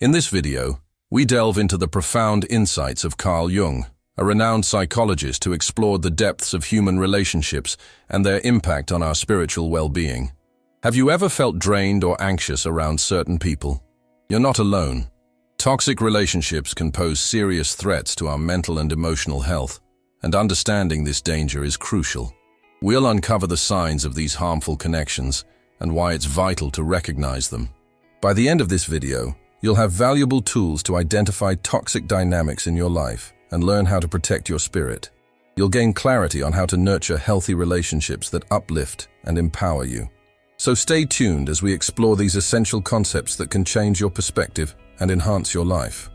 In this video, we delve into the profound insights of Carl Jung, a renowned psychologist who explored the depths of human relationships and their impact on our spiritual well-being. Have you ever felt drained or anxious around certain people? You're not alone. Toxic relationships can pose serious threats to our mental and emotional health, and understanding this danger is crucial. We'll uncover the signs of these harmful connections and why it's vital to recognize them. By the end of this video, you'll have valuable tools to identify toxic dynamics in your life and learn how to protect your spirit. You'll gain clarity on how to nurture healthy relationships that uplift and empower you. So stay tuned as we explore these essential concepts that can change your perspective and enhance your life.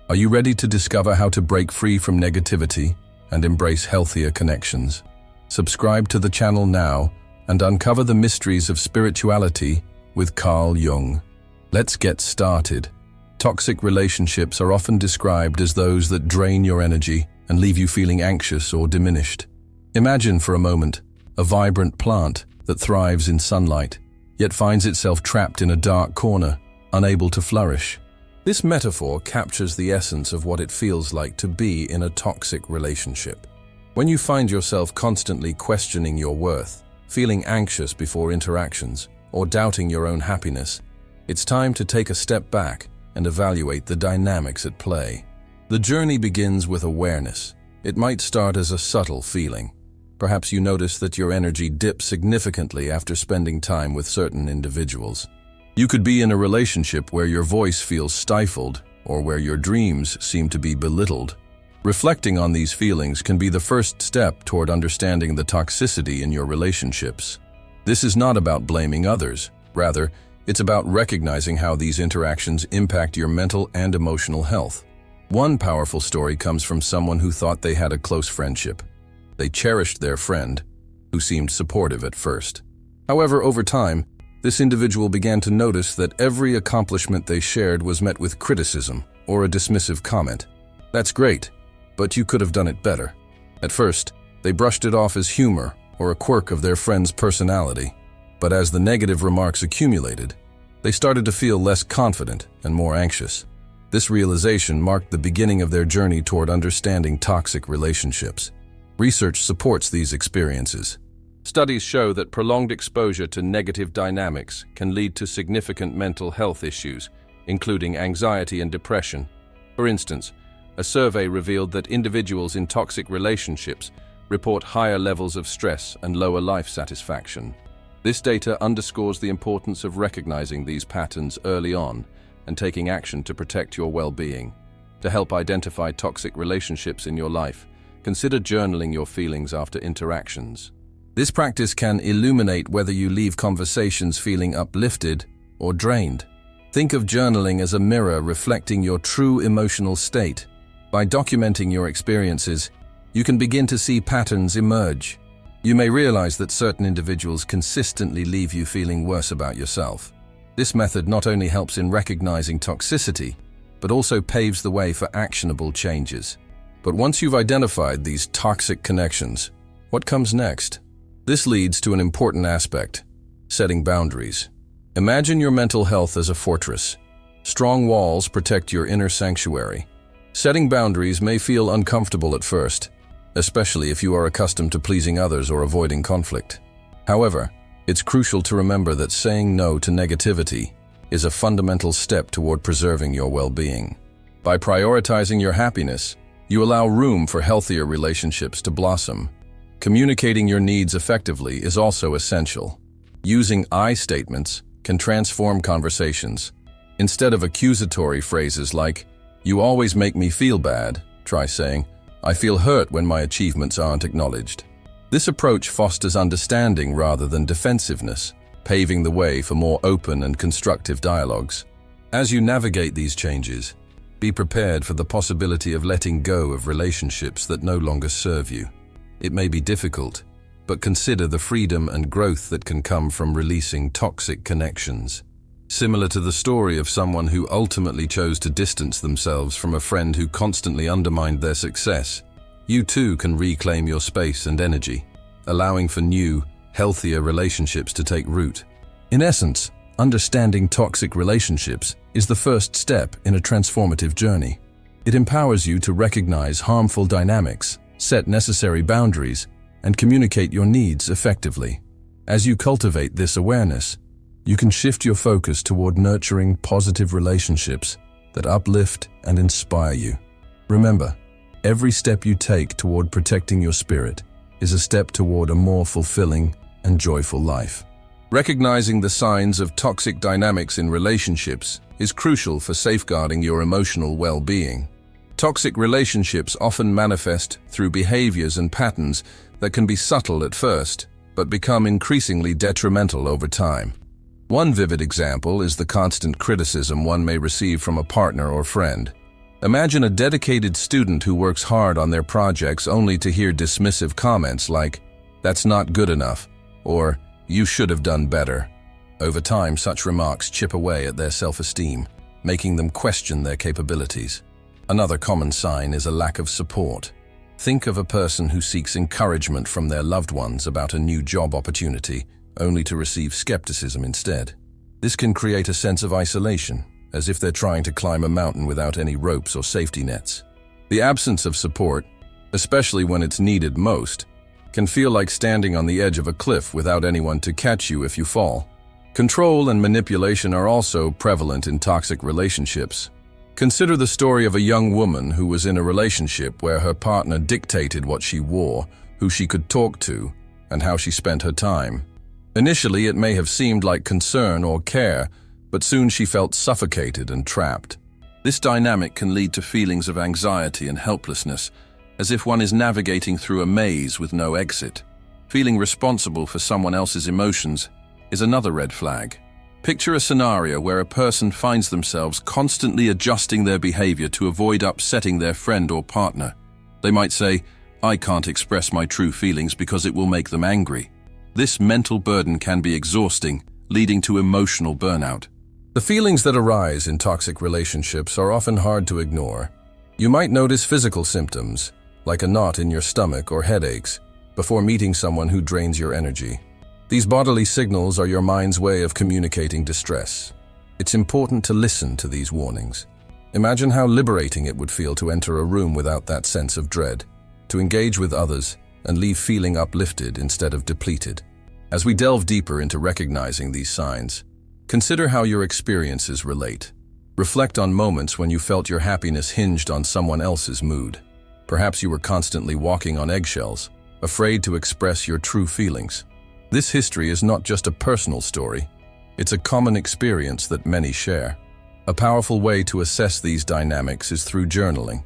Are you ready to discover how to break free from negativity and embrace healthier connections? Subscribe to the channel now and uncover the mysteries of spirituality with Carl Jung. Let's get started. Toxic relationships are often described as those that drain your energy and leave you feeling anxious or diminished. Imagine for a moment a vibrant plant that thrives in sunlight, yet finds itself trapped in a dark corner, unable to flourish. This metaphor captures the essence of what it feels like to be in a toxic relationship. When you find yourself constantly questioning your worth, feeling anxious before interactions, or doubting your own happiness, it's time to take a step back and evaluate the dynamics at play. The journey begins with awareness. It might start as a subtle feeling. Perhaps you notice that your energy dips significantly after spending time with certain individuals. You could be in a relationship where your voice feels stifled or where your dreams seem to be belittled. Reflecting on these feelings can be the first step toward understanding the toxicity in your relationships. This is not about blaming others. Rather, it's about recognizing how these interactions impact your mental and emotional health. One powerful story comes from someone who thought they had a close friendship. They cherished their friend, who seemed supportive at first. However, over time, this individual began to notice that every accomplishment they shared was met with criticism or a dismissive comment. "That's great, but you could have done it better." At first, they brushed it off as humor or a quirk of their friend's personality. But as the negative remarks accumulated, they started to feel less confident and more anxious. This realization marked the beginning of their journey toward understanding toxic relationships. Research supports these experiences. Studies show that prolonged exposure to negative dynamics can lead to significant mental health issues, including anxiety and depression. For instance, a survey revealed that individuals in toxic relationships report higher levels of stress and lower life satisfaction. This data underscores the importance of recognizing these patterns early on and taking action to protect your well-being. To help identify toxic relationships in your life, consider journaling your feelings after interactions. This practice can illuminate whether you leave conversations feeling uplifted or drained. Think of journaling as a mirror reflecting your true emotional state. By documenting your experiences, you can begin to see patterns emerge. You may realize that certain individuals consistently leave you feeling worse about yourself. This method not only helps in recognizing toxicity, but also paves the way for actionable changes. But once you've identified these toxic connections, what comes next? This leads to an important aspect: setting boundaries. Imagine your mental health as a fortress. Strong walls protect your inner sanctuary. Setting boundaries may feel uncomfortable at first, especially if you are accustomed to pleasing others or avoiding conflict. However, it's crucial to remember that saying no to negativity is a fundamental step toward preserving your well-being. By prioritizing your happiness, you allow room for healthier relationships to blossom. Communicating your needs effectively is also essential. Using I statements can transform conversations. Instead of accusatory phrases like, "You always make me feel bad," try saying, "I feel hurt when my achievements aren't acknowledged." This approach fosters understanding rather than defensiveness, paving the way for more open and constructive dialogues. As you navigate these changes, be prepared for the possibility of letting go of relationships that no longer serve you. It may be difficult, but consider the freedom and growth that can come from releasing toxic connections. Similar to the story of someone who ultimately chose to distance themselves from a friend who constantly undermined their success, you too can reclaim your space and energy, allowing for new, healthier relationships to take root. In essence, Understanding toxic relationships is the first step in a transformative journey. It empowers you to recognize harmful dynamics, set necessary boundaries, and communicate your needs effectively. As you cultivate this awareness, you can shift your focus toward nurturing positive relationships that uplift and inspire you. Remember, every step you take toward protecting your spirit is a step toward a more fulfilling and joyful life. Recognizing the signs of toxic dynamics in relationships is crucial for safeguarding your emotional well-being. Toxic relationships often manifest through behaviors and patterns that can be subtle at first, but become increasingly detrimental over time. One vivid example is the constant criticism one may receive from a partner or friend. Imagine a dedicated student who works hard on their projects only to hear dismissive comments like, "That's not good enough," or "You should have done better." Over time, such remarks chip away at their self-esteem, making them question their capabilities. Another common sign is a lack of support. Think of a person who seeks encouragement from their loved ones about a new job opportunity, only to receive skepticism instead. This can create a sense of isolation, as if they're trying to climb a mountain without any ropes or safety nets. The absence of support, especially when it's needed most, can feel like standing on the edge of a cliff without anyone to catch you if you fall. Control and manipulation are also prevalent in toxic relationships. Consider the story of a young woman who was in a relationship where her partner dictated what she wore, who she could talk to, and how she spent her time. Initially, it may have seemed like concern or care, but soon she felt suffocated and trapped. This dynamic can lead to feelings of anxiety and helplessness, as if one is navigating through a maze with no exit. Feeling responsible for someone else's emotions is another red flag. Picture a scenario where a person finds themselves constantly adjusting their behavior to avoid upsetting their friend or partner. They might say, "I can't express my true feelings because it will make them angry." This mental burden can be exhausting, leading to emotional burnout. The feelings that arise in toxic relationships are often hard to ignore. You might notice physical symptoms, like a knot in your stomach or headaches, before meeting someone who drains your energy. These bodily signals are your mind's way of communicating distress. It's important to listen to these warnings. Imagine how liberating it would feel to enter a room without that sense of dread, to engage with others and leave feeling uplifted instead of depleted. As we delve deeper into recognizing these signs, consider how your experiences relate. Reflect on moments when you felt your happiness hinged on someone else's mood. Perhaps you were constantly walking on eggshells, afraid to express your true feelings. This history is not just a personal story, it's a common experience that many share. A powerful way to assess these dynamics is through journaling.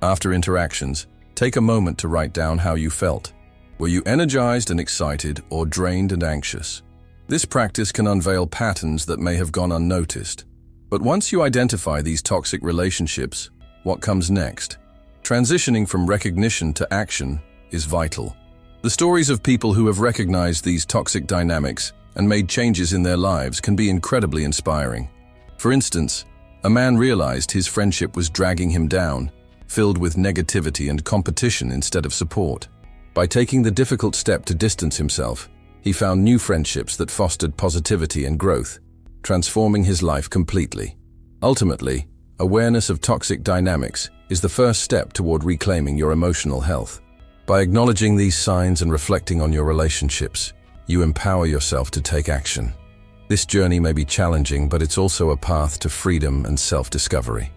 After interactions, take a moment to write down how you felt. Were you energized and excited or drained and anxious? This practice can unveil patterns that may have gone unnoticed. But once you identify these toxic relationships, what comes next? Transitioning from recognition to action is vital. The stories of people who have recognized these toxic dynamics and made changes in their lives can be incredibly inspiring. For instance, a man realized his friendship was dragging him down, filled with negativity and competition instead of support. By taking the difficult step to distance himself, he found new friendships that fostered positivity and growth, transforming his life completely. Ultimately, awareness of toxic dynamics is the first step toward reclaiming your emotional health. By acknowledging these signs and reflecting on your relationships, you empower yourself to take action. This journey may be challenging, but it's also a path to freedom and self-discovery.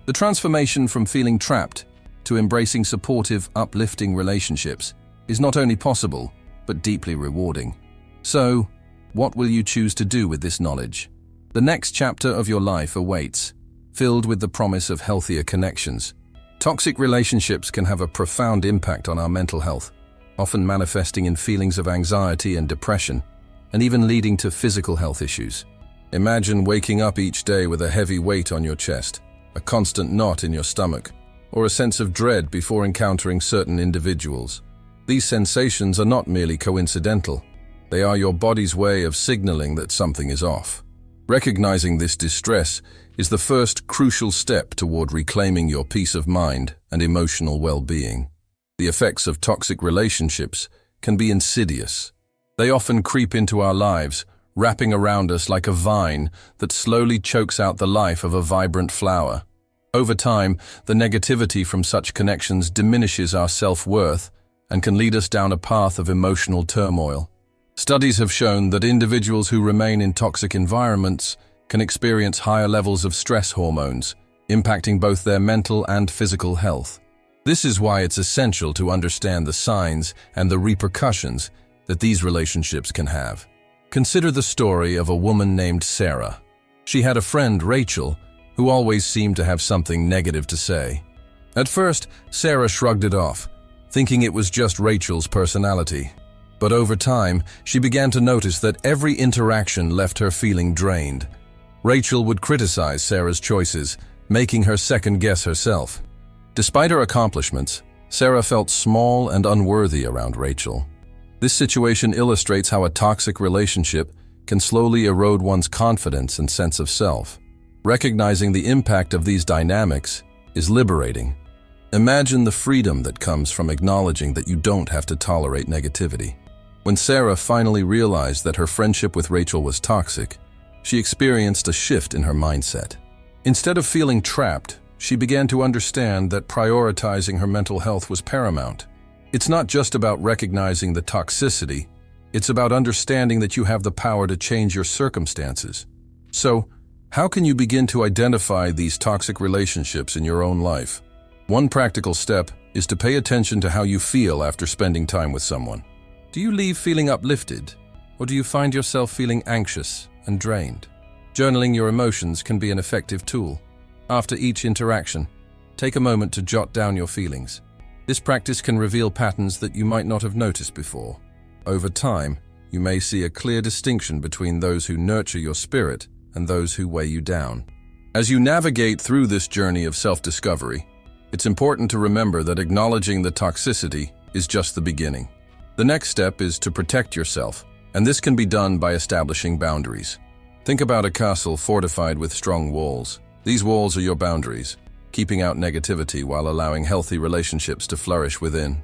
The transformation from feeling trapped to embracing supportive, uplifting relationships is not only possible, but deeply rewarding. So, what will you choose to do with this knowledge? The next chapter of your life awaits, filled with the promise of healthier connections. Toxic relationships can have a profound impact on our mental health, often manifesting in feelings of anxiety and depression, and even leading to physical health issues. Imagine waking up each day with a heavy weight on your chest, a constant knot in your stomach, or a sense of dread before encountering certain individuals. These sensations are not merely coincidental. They are your body's way of signaling that something is off. Recognizing this distress is the first crucial step toward reclaiming your peace of mind and emotional well-being. The effects of toxic relationships can be insidious. They often creep into our lives, wrapping around us like a vine that slowly chokes out the life of a vibrant flower. Over time, the negativity from such connections diminishes our self-worth and can lead us down a path of emotional turmoil. Studies have shown that individuals who remain in toxic environments can experience higher levels of stress hormones, impacting both their mental and physical health. This is why it's essential to understand the signs and the repercussions that these relationships can have. Consider the story of a woman named Sarah. She had a friend, Rachel, who always seemed to have something negative to say. At first, Sarah shrugged it off, thinking it was just Rachel's personality. But over time, she began to notice that every interaction left her feeling drained. Rachel would criticize Sarah's choices, making her second-guess herself. Despite her accomplishments, Sarah felt small and unworthy around Rachel. This situation illustrates how a toxic relationship can slowly erode one's confidence and sense of self. Recognizing the impact of these dynamics is liberating. Imagine the freedom that comes from acknowledging that you don't have to tolerate negativity. When Sarah finally realized that her friendship with Rachel was toxic, she experienced a shift in her mindset. Instead of feeling trapped, she began to understand that prioritizing her mental health was paramount. It's not just about recognizing the toxicity, it's about understanding that you have the power to change your circumstances. So, how can you begin to identify these toxic relationships in your own life? One practical step is to pay attention to how you feel after spending time with someone. Do you leave feeling uplifted, or do you find yourself feeling anxious and drained? Journaling your emotions can be an effective tool. After each interaction, take a moment to jot down your feelings. This practice can reveal patterns that you might not have noticed before. Over time, you may see a clear distinction between those who nurture your spirit and those who weigh you down. As you navigate through this journey of self-discovery, it's important to remember that acknowledging the toxicity is just the beginning. The next step is to protect yourself, and this can be done by establishing boundaries. Think about a castle fortified with strong walls. These walls are your boundaries, keeping out negativity while allowing healthy relationships to flourish within.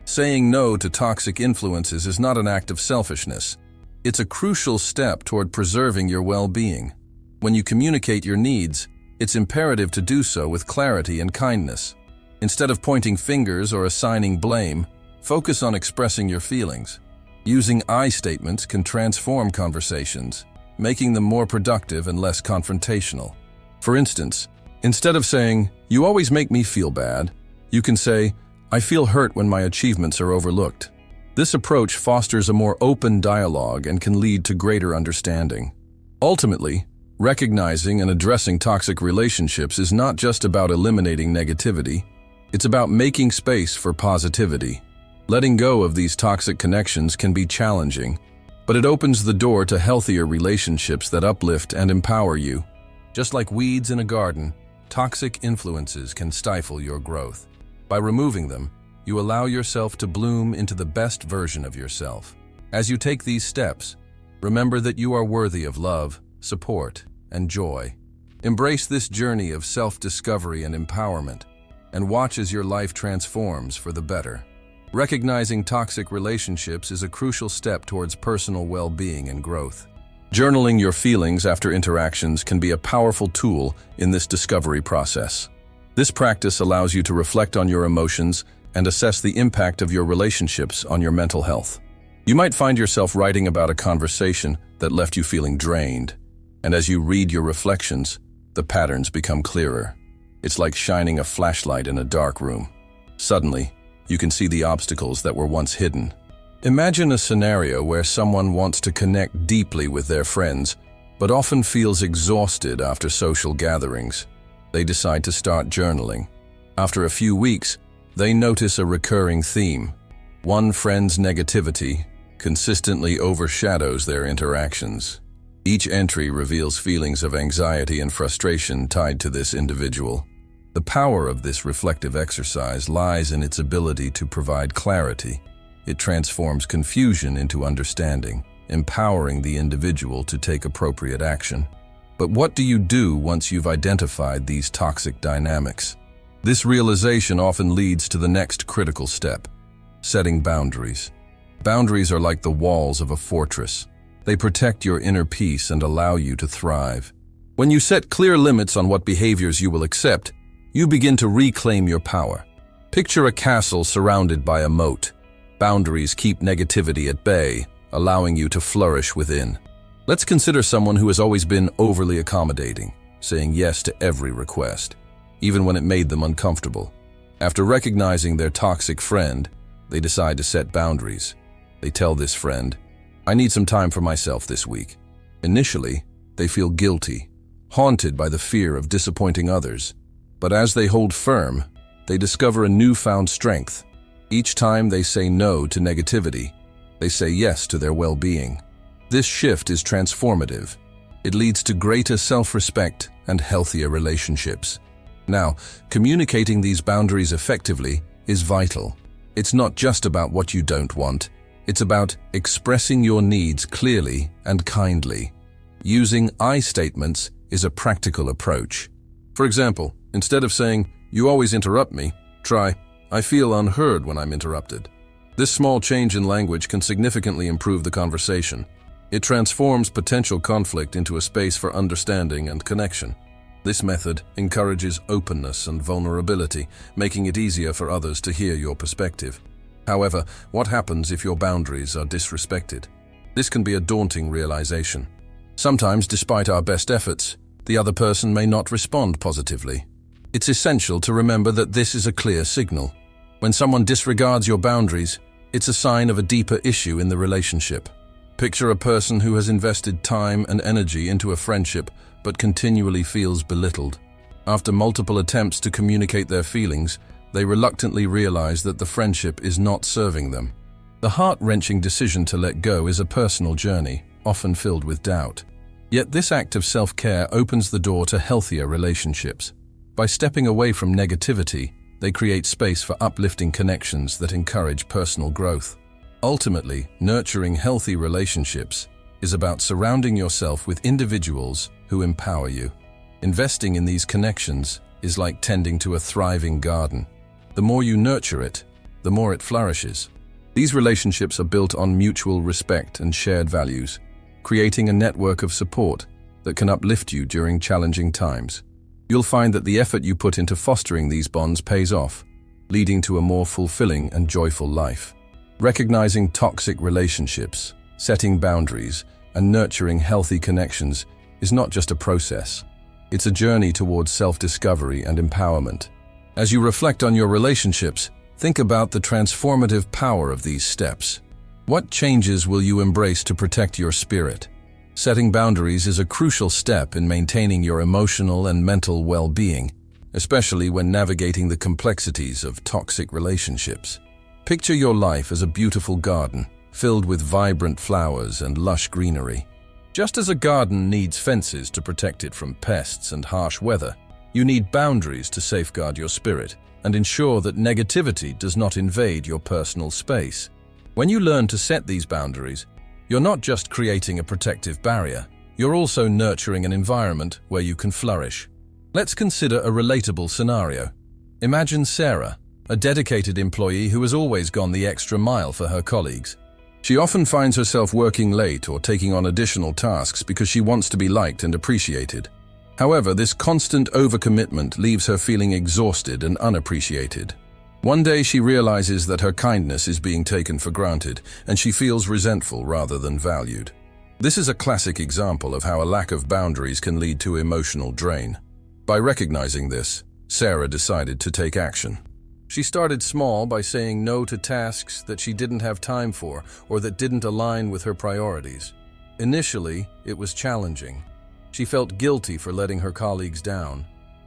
Saying no to toxic influences is not an act of selfishness. It's a crucial step toward preserving your well-being. When you communicate your needs, it's imperative to do so with clarity and kindness. Instead of pointing fingers or assigning blame, focus on expressing your feelings. Using I statements can transform conversations, making them more productive and less confrontational. For instance, instead of saying, "You always make me feel bad," you can say, "I feel hurt when my achievements are overlooked." This approach fosters a more open dialogue and can lead to greater understanding. Ultimately, recognizing and addressing toxic relationships is not just about eliminating negativity, it's about making space for positivity. Letting go of these toxic connections can be challenging, but it opens the door to healthier relationships that uplift and empower you. Just like weeds in a garden, toxic influences can stifle your growth. By removing them, you allow yourself to bloom into the best version of yourself. As you take these steps, remember that you are worthy of love, support, and joy. Embrace this journey of self-discovery and empowerment, and watch as your life transforms for the better. Recognizing toxic relationships is a crucial step towards personal well-being and growth. Journaling your feelings after interactions can be a powerful tool in this discovery process. This practice allows you to reflect on your emotions and assess the impact of your relationships on your mental health. You might find yourself writing about a conversation that left you feeling drained, and as you read your reflections, the patterns become clearer. It's like shining a flashlight in a dark room. Suddenly, you can see the obstacles that were once hidden. Imagine a scenario where someone wants to connect deeply with their friends, but often feels exhausted after social gatherings. They decide to start journaling. After a few weeks, they notice a recurring theme. One friend's negativity consistently overshadows their interactions. Each entry reveals feelings of anxiety and frustration tied to this individual. The power of this reflective exercise lies in its ability to provide clarity. It transforms confusion into understanding, empowering the individual to take appropriate action. But what do you do once you've identified these toxic dynamics? This realization often leads to the next critical step: setting boundaries. Boundaries are like the walls of a fortress. They protect your inner peace and allow you to thrive. When you set clear limits on what behaviors you will accept, you begin to reclaim your power. Picture a castle surrounded by a moat. Boundaries keep negativity at bay, allowing you to flourish within. Let's consider someone who has always been overly accommodating, saying yes to every request, even when it made them uncomfortable. After recognizing their toxic friend, they decide to set boundaries. They tell this friend, "I need some time for myself this week." Initially, they feel guilty, haunted by the fear of disappointing others. But as they hold firm, they discover a newfound strength. Each time they say no to negativity, they say yes to their well-being. This shift is transformative. It leads to greater self-respect and healthier relationships. Now, communicating these boundaries effectively is vital. It's not just about what you don't want. It's about expressing your needs clearly and kindly. Using I statements is a practical approach. For example, instead of saying, "You always interrupt me," try, "I feel unheard when I'm interrupted." This small change in language can significantly improve the conversation. It transforms potential conflict into a space for understanding and connection. This method encourages openness and vulnerability, making it easier for others to hear your perspective. However, what happens if your boundaries are disrespected? This can be a daunting realization. Sometimes, despite our best efforts, the other person may not respond positively. It's essential to remember that this is a clear signal. When someone disregards your boundaries, it's a sign of a deeper issue in the relationship. Picture a person who has invested time and energy into a friendship but continually feels belittled. After multiple attempts to communicate their feelings, they reluctantly realize that the friendship is not serving them. The heart-wrenching decision to let go is a personal journey, often filled with doubt. Yet this act of self-care opens the door to healthier relationships. By stepping away from negativity, they create space for uplifting connections that encourage personal growth. Ultimately, nurturing healthy relationships is about surrounding yourself with individuals who empower you. Investing in these connections is like tending to a thriving garden. The more you nurture it, the more it flourishes. These relationships are built on mutual respect and shared values, creating a network of support that can uplift you during challenging times. You'll find that the effort you put into fostering these bonds pays off, leading to a more fulfilling and joyful life. Recognizing toxic relationships, setting boundaries, and nurturing healthy connections is not just a process. It's a journey towards self-discovery and empowerment. As you reflect on your relationships, think about the transformative power of these steps. What changes will you embrace to protect your spirit? Setting boundaries is a crucial step in maintaining your emotional and mental well-being, especially when navigating the complexities of toxic relationships. Picture your life as a beautiful garden, filled with vibrant flowers and lush greenery. Just as a garden needs fences to protect it from pests and harsh weather, you need boundaries to safeguard your spirit and ensure that negativity does not invade your personal space. When you learn to set these boundaries, you're not just creating a protective barrier, you're also nurturing an environment where you can flourish. Let's consider a relatable scenario. Imagine Sarah, a dedicated employee who has always gone the extra mile for her colleagues. She often finds herself working late or taking on additional tasks because she wants to be liked and appreciated. However, this constant overcommitment leaves her feeling exhausted and unappreciated. One day she realizes that her kindness is being taken for granted, and she feels resentful rather than valued. This is a classic example of how a lack of boundaries can lead to emotional drain. By recognizing this, Sarah decided to take action. She started small by saying no to tasks that she didn't have time for or that didn't align with her priorities. Initially, it was challenging. She felt guilty for letting her colleagues down,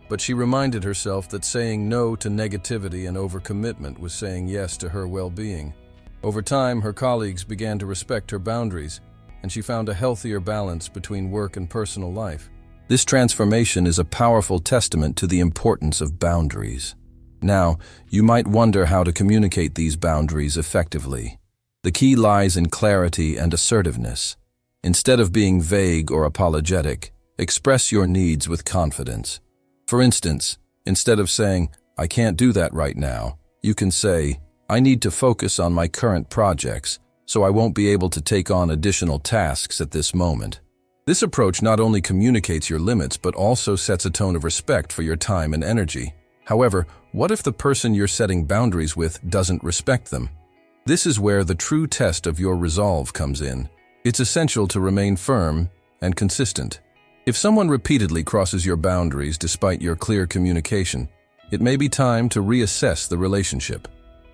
but she reminded herself that saying no to negativity and overcommitment was saying yes to her well-being. Over time, her colleagues began to respect her boundaries, and she found a healthier balance between work and personal life. This transformation is a powerful testament to the importance of boundaries. Now, you might wonder how to communicate these boundaries effectively. The key lies in clarity and assertiveness. Instead of being vague or apologetic, express your needs with confidence. For instance, instead of saying, "I can't do that right now," you can say, "I need to focus on my current projects, so I won't be able to take on additional tasks at this moment. This approach not only communicates your limits but also sets a tone of respect for your time and energy. However, what if the person you're setting boundaries with doesn't respect them? This is where the true test of your resolve comes in. It's essential to remain firm and consistent. If someone repeatedly crosses your boundaries despite your clear communication, it may be time to reassess the relationship.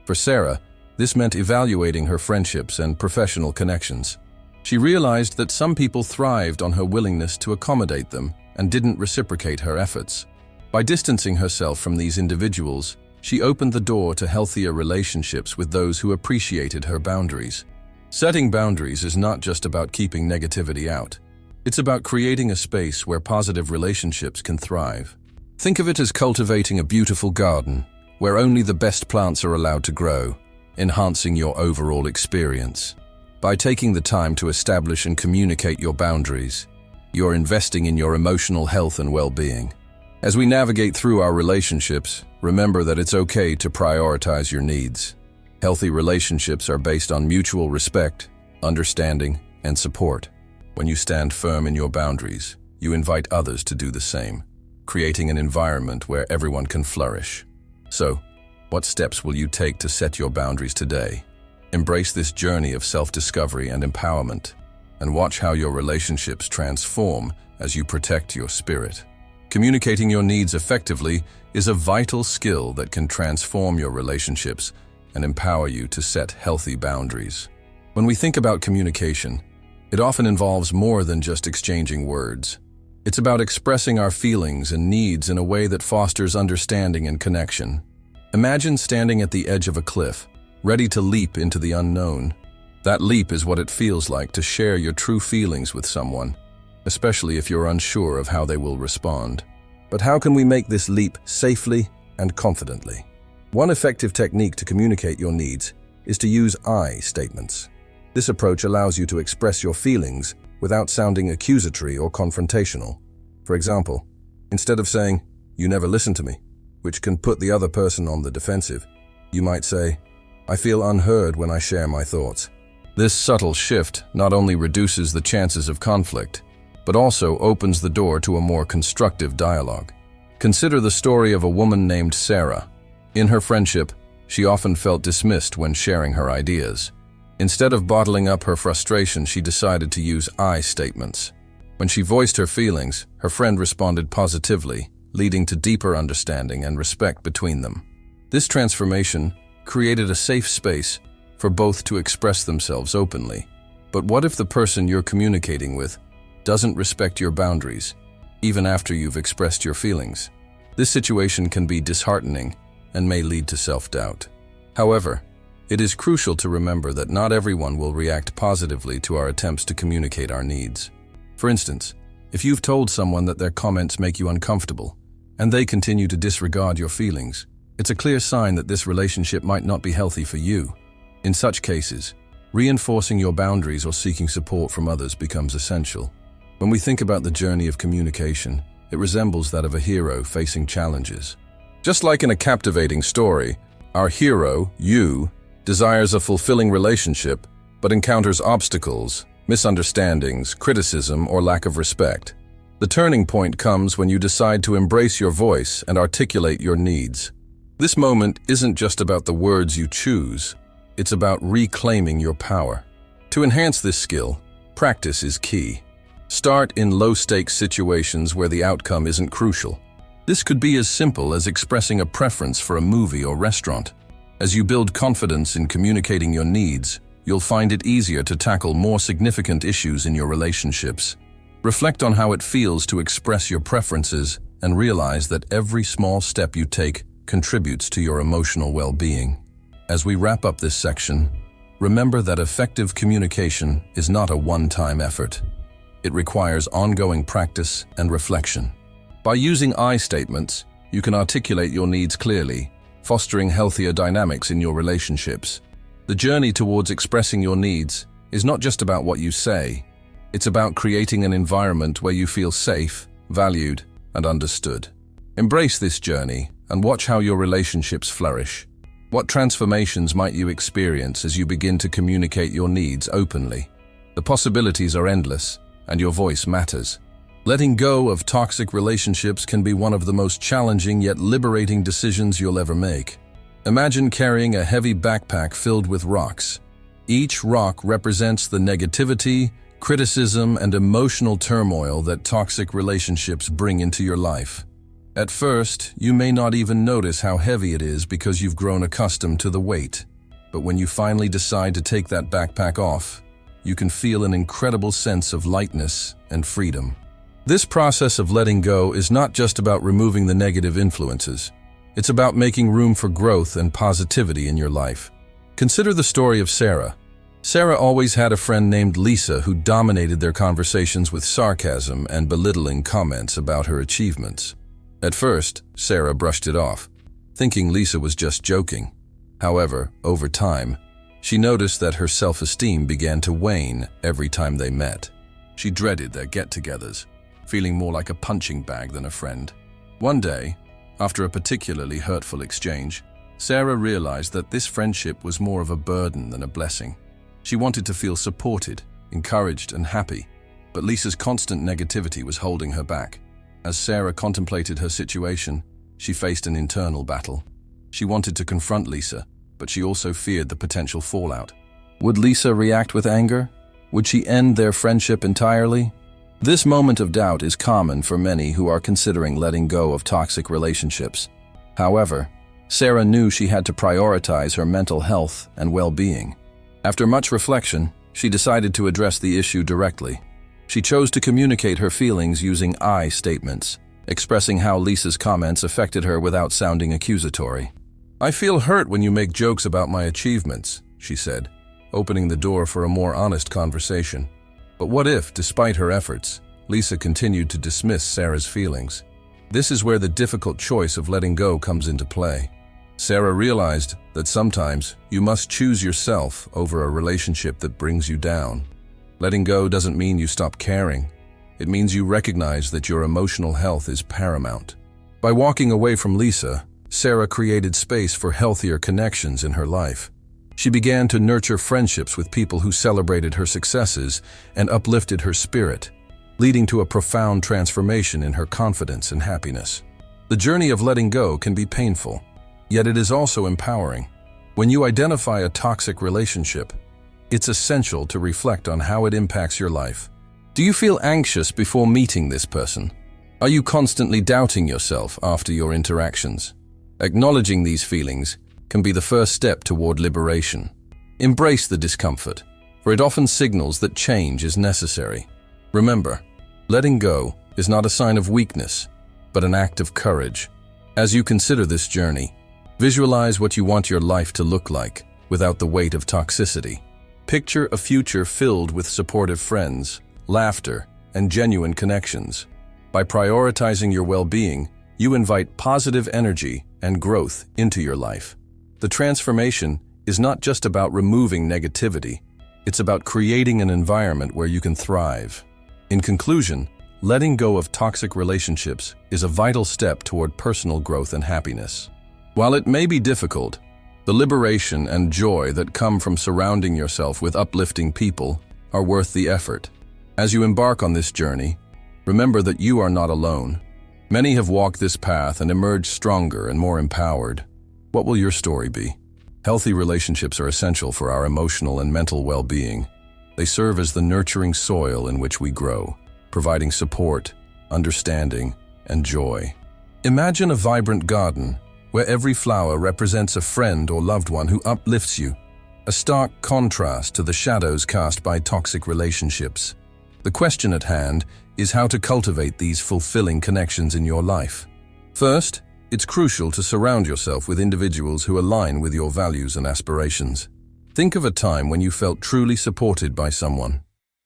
For Sarah, this meant evaluating her friendships and professional connections. She realized that some people thrived on her willingness to accommodate them and didn't reciprocate her efforts. By distancing herself from these individuals, she opened the door to healthier relationships with those who appreciated her boundaries. Setting boundaries is not just about keeping negativity out. It's about creating a space where positive relationships can thrive. Think of it as cultivating a beautiful garden, where only the best plants are allowed to grow, enhancing your overall experience. By taking the time to establish and communicate your boundaries, you're investing in your emotional health and well-being. As we navigate through our relationships, remember that it's okay to prioritize your needs. Healthy relationships are based on mutual respect, understanding, and support. When you stand firm in your boundaries, you invite others to do the same, creating an environment where everyone can flourish. So, what steps will you take to set your boundaries today? Embrace this journey of self-discovery and empowerment, and watch how your relationships transform as you protect your spirit. Communicating your needs effectively is a vital skill that can transform your relationships and empower you to set healthy boundaries. When we think about communication, it often involves more than just exchanging words. It's about expressing our feelings and needs in a way that fosters understanding and connection. Imagine standing at the edge of a cliff, ready to leap into the unknown. That leap is what it feels like to share your true feelings with someone, especially if you're unsure of how they will respond. But how can we make this leap safely and confidently? One effective technique to communicate your needs is to use I statements. This approach allows you to express your feelings without sounding accusatory or confrontational. For example, instead of saying, "You never listen to me," which can put the other person on the defensive, you might say, "I feel unheard when I share my thoughts." This subtle shift not only reduces the chances of conflict, but also opens the door to a more constructive dialogue. Consider the story of a woman named Sarah. In her friendship, she often felt dismissed when sharing her ideas. Instead of bottling up her frustration, she decided to use I statements. When she voiced her feelings, her friend responded positively, leading to deeper understanding and respect between them. This transformation created a safe space for both to express themselves openly. But what if the person you're communicating with doesn't respect your boundaries, even after you've expressed your feelings? This situation can be disheartening and may lead to self-doubt. However, it is crucial to remember that not everyone will react positively to our attempts to communicate our needs. For instance, if you've told someone that their comments make you uncomfortable, and they continue to disregard your feelings, it's a clear sign that this relationship might not be healthy for you. In such cases, reinforcing your boundaries or seeking support from others becomes essential. When we think about the journey of communication, it resembles that of a hero facing challenges. Just like in a captivating story, our hero, you, desires a fulfilling relationship, but encounters obstacles, misunderstandings, criticism, or lack of respect. The turning point comes when you decide to embrace your voice and articulate your needs. This moment isn't just about the words you choose, it's about reclaiming your power. To enhance this skill, practice is key. Start in low-stakes situations where the outcome isn't crucial. This could be as simple as expressing a preference for a movie or restaurant. As you build confidence in communicating your needs, you'll find it easier to tackle more significant issues in your relationships. Reflect on how it feels to express your preferences and realize that every small step you take contributes to your emotional well-being. As we wrap up this section, remember that effective communication is not a one-time effort. It requires ongoing practice and reflection. By using I statements, you can articulate your needs clearly, fostering healthier dynamics in your relationships. The journey towards expressing your needs is not just about what you say. It's about creating an environment where you feel safe, valued, and understood. Embrace this journey and watch how your relationships flourish. What transformations might you experience as you begin to communicate your needs openly? The possibilities are endless, and your voice matters. Letting go of toxic relationships can be one of the most challenging yet liberating decisions you'll ever make. Imagine carrying a heavy backpack filled with rocks. Each rock represents the negativity, criticism, and emotional turmoil that toxic relationships bring into your life. At first, you may not even notice how heavy it is because you've grown accustomed to the weight. But when you finally decide to take that backpack off, you can feel an incredible sense of lightness and freedom. This process of letting go is not just about removing the negative influences. It's about making room for growth and positivity in your life. Consider the story of Sarah. Sarah always had a friend named Lisa who dominated their conversations with sarcasm and belittling comments about her achievements. At first, Sarah brushed it off, thinking Lisa was just joking. However, over time, she noticed that her self-esteem began to wane every time they met. She dreaded their get-togethers, feeling more like a punching bag than a friend. One day, after a particularly hurtful exchange, Sarah realized that this friendship was more of a burden than a blessing. She wanted to feel supported, encouraged, and happy, but Lisa's constant negativity was holding her back. As Sarah contemplated her situation, she faced an internal battle. She wanted to confront Lisa, but she also feared the potential fallout. Would Lisa react with anger? Would she end their friendship entirely? This moment of doubt is common for many who are considering letting go of toxic relationships. However, Sarah knew she had to prioritize her mental health and well-being. After much reflection, she decided to address the issue directly. She chose to communicate her feelings using I statements, expressing how Lisa's comments affected her without sounding accusatory. "I feel hurt when you make jokes about my achievements," she said, opening the door for a more honest conversation. But what if, despite her efforts, Lisa continued to dismiss Sarah's feelings? This is where the difficult choice of letting go comes into play. Sarah realized that sometimes you must choose yourself over a relationship that brings you down. Letting go doesn't mean you stop caring. It means you recognize that your emotional health is paramount. By walking away from Lisa, Sarah created space for healthier connections in her life. She began to nurture friendships with people who celebrated her successes and uplifted her spirit, leading to a profound transformation in her confidence and happiness. The journey of letting go can be painful, yet it is also empowering. When you identify a toxic relationship, it's essential to reflect on how it impacts your life. Do you feel anxious before meeting this person? Are you constantly doubting yourself after your interactions? Acknowledging these feelings can be the first step toward liberation. Embrace the discomfort, for it often signals that change is necessary. Remember, letting go is not a sign of weakness, but an act of courage. As you consider this journey, visualize what you want your life to look like without the weight of toxicity. Picture a future filled with supportive friends, laughter, and genuine connections. By prioritizing your well-being, you invite positive energy and growth into your life. The transformation is not just about removing negativity, it's about creating an environment where you can thrive. In conclusion, letting go of toxic relationships is a vital step toward personal growth and happiness. While it may be difficult, the liberation and joy that come from surrounding yourself with uplifting people are worth the effort. As you embark on this journey, remember that you are not alone. Many have walked this path and emerged stronger and more empowered. What will your story be? Healthy relationships are essential for our emotional and mental well-being. They serve as the nurturing soil in which we grow, providing support, understanding, and joy. Imagine a vibrant garden where every flower represents a friend or loved one who uplifts you, a stark contrast to the shadows cast by toxic relationships. The question at hand is how to cultivate these fulfilling connections in your life. First, it's crucial to surround yourself with individuals who align with your values and aspirations. Think of a time when you felt truly supported by someone.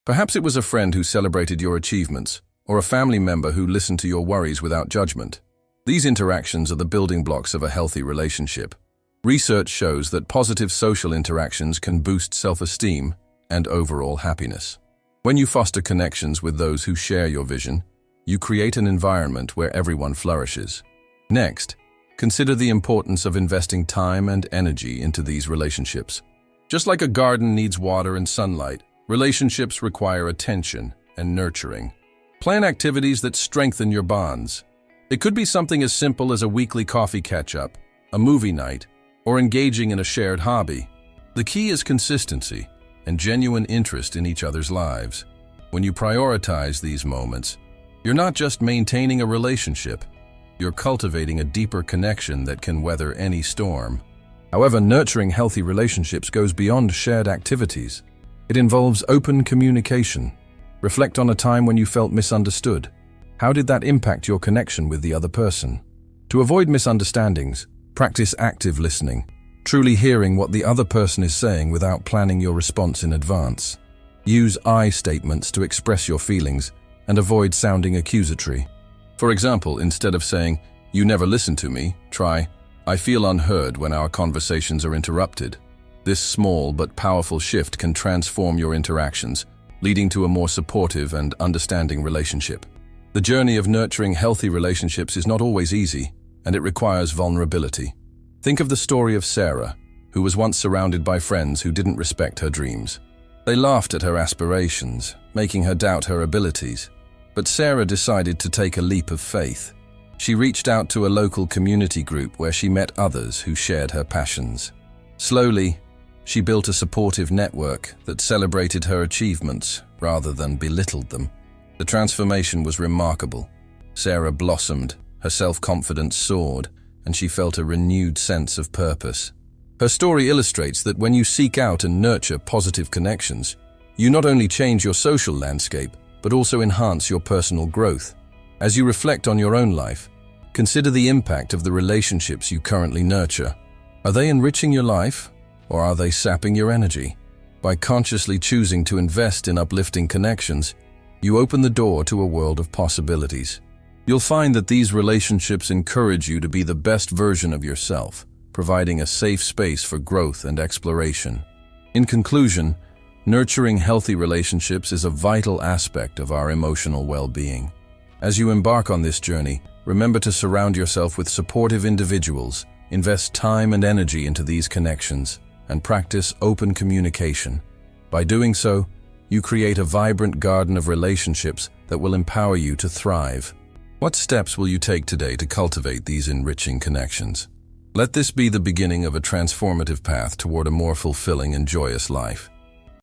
Perhaps it was a friend who celebrated your achievements, or a family member who listened to your worries without judgment. These interactions are the building blocks of a healthy relationship. Research shows that positive social interactions can boost self-esteem and overall happiness. When you foster connections with those who share your vision, you create an environment where everyone flourishes. Next, Consider the importance of investing time and energy into these relationships. Just like a garden needs water and sunlight, relationships require attention and nurturing. Plan activities that strengthen your bonds. It could be something as simple as a weekly coffee catch-up, a movie night, or engaging in a shared hobby. The key is consistency and genuine interest in each other's lives. When you prioritize these moments, you're not just maintaining a relationship, you're cultivating a deeper connection that can weather any storm. However, nurturing healthy relationships goes beyond shared activities. It involves open communication. Reflect on a time when you felt misunderstood. How did that impact your connection with the other person? To avoid misunderstandings, practice active listening, truly hearing what the other person is saying without planning your response in advance. Use I statements to express your feelings and avoid sounding accusatory. For example, instead of saying, "You never listen to me," try, "I feel unheard when our conversations are interrupted." This small but powerful shift can transform your interactions, leading to a more supportive and understanding relationship. The journey of nurturing healthy relationships is not always easy, and it requires vulnerability. Think of the story of Sarah, who was once surrounded by friends who didn't respect her dreams. They laughed at her aspirations, making her doubt her abilities. But Sarah decided to take a leap of faith. She reached out to a local community group where she met others who shared her passions. Slowly, she built a supportive network that celebrated her achievements rather than belittled them. The transformation was remarkable. Sarah blossomed, her self-confidence soared, and she felt a renewed sense of purpose. Her story illustrates that when you seek out and nurture positive connections, you not only change your social landscape, but also enhance your personal growth. As you reflect on your own life, consider the impact of the relationships you currently nurture. Are they enriching your life, or are they sapping your energy? By consciously choosing to invest in uplifting connections, you open the door to a world of possibilities. You'll find that these relationships encourage you to be the best version of yourself, providing a safe space for growth and exploration. In conclusion, nurturing healthy relationships is a vital aspect of our emotional well-being. As you embark on this journey, remember to surround yourself with supportive individuals, invest time and energy into these connections, and practice open communication. By doing so, you create a vibrant garden of relationships that will empower you to thrive. What steps will you take today to cultivate these enriching connections? Let this be the beginning of a transformative path toward a more fulfilling and joyous life.